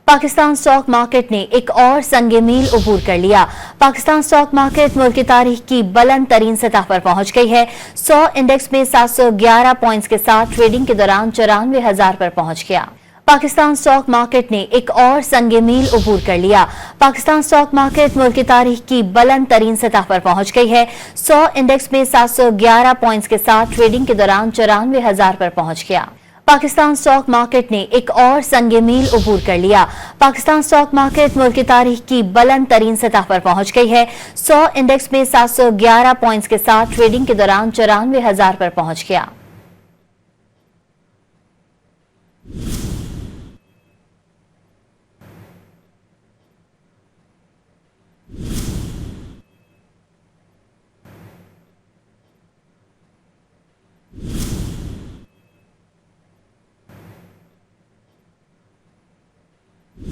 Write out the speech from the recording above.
Pakistan stock market ने एक और संगे मील अबूर कर लिया। पाकिस्तान स्टॉक मार्केट मुल्क की तारीख की बुलंद तरीन सतह पर पहुंच गई है। 100 इंडेक्स में 711 पॉइंट्स के साथ ट्रेडिंग के दौरान 94,000 पर पहुंच गया। पाकिस्तान स्टॉक मार्केट ने एक और संगे मील अबूर कर लिया। पाकिस्तान स्टॉक मार्केट मुल्क की तारीख की बुलंद तरीन सतह पर पहुंच गई है। 100 इंडेक्स में 711 पॉइंट्स के साथ ट्रेडिंग के दौरान 94,000 पर पहुंच गया। पाकिस्तान स्टॉक मार्केट ने एक और संगे मील अबूर कर लिया। पाकिस्तान स्टॉक मार्केट मुल्क की तारीख की बुलंद तरीन सतह पर पहुंच गई है। 100 इंडेक्स में 711 पॉइंट्स के साथ ट्रेडिंग के दौरान 94,000 पर पहुंच गया।